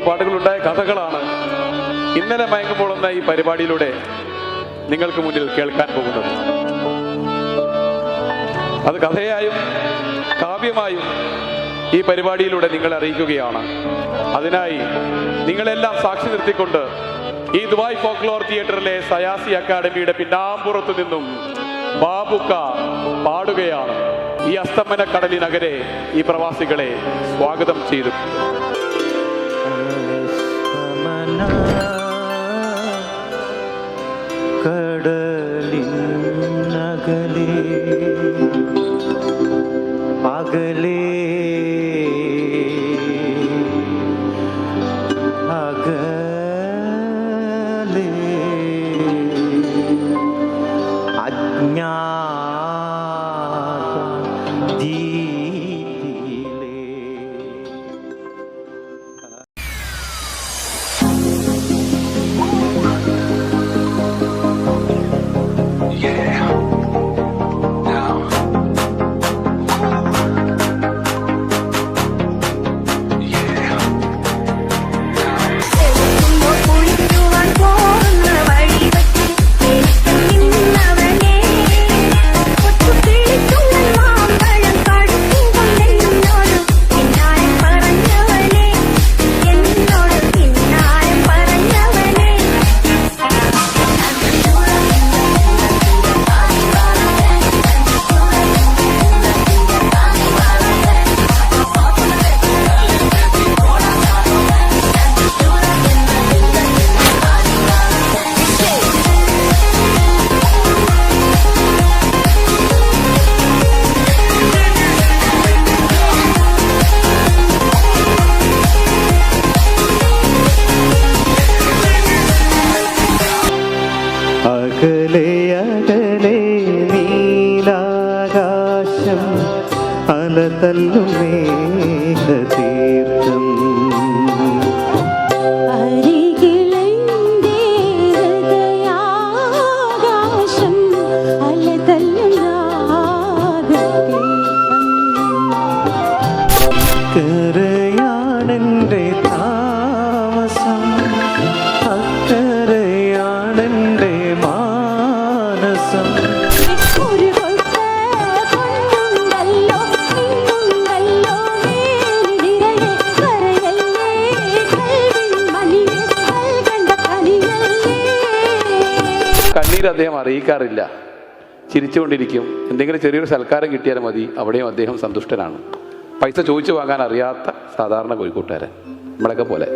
പാട്ടുകളുണ്ടായ കഥകളാണ് ഇന്നലെ മയങ്ങുമ്പോൾ എന്ന ഈ പരിപാടിയിലൂടെ നിങ്ങൾക്ക് മുന്നിൽ കേൾക്കാൻ പോകുന്നത്. അത് കഥയായും കാവ്യമായും ഈ പരിപാടിയിലൂടെ നിങ്ങളെ അറിയിക്കുകയാണ്. അതിനായി നിങ്ങളെല്ലാം സാക്ഷി നിർത്തിക്കൊണ്ട് ഈ ദുബായ് ഫോക്ലോർ തിയേറ്ററിലെ സയാസി അക്കാദമിയുടെ പിന്നാമ്പുറത്തു നിന്നും ബാബുക്ക പാടുകയാണ്. ഈ അസ്തമന കടലിനകരെ ഈ പ്രവാസികളെ സ്വാഗതം ചെയ്തു. കടലിനകലെ അകലെ അകലെ അജ്ഞാത ദീപിലേ അകലെ അകലെ നീലാകാശം അലതല്ലും മേഘതീർത്ഥം കരയാണെൻ്റെ താമസം അക്കരയാണെൻ്റെ മാനസം കണ്ണീർ അദ്ദേഹം അറിയിക്കാറില്ല, ചിരിച്ചുകൊണ്ടിരിക്കും. എന്തെങ്കിലും ചെറിയൊരു സൽക്കാരം കിട്ടിയാൽ മതി, അവിടെയും അദ്ദേഹം സന്തുഷ്ടനാണ്. പൈസ ചോദിച്ചു വാങ്ങാൻ അറിയാത്ത സാധാരണ കോഴിക്കോട്ടുകാരൻ, നമ്മളൊക്കെ പോലെ.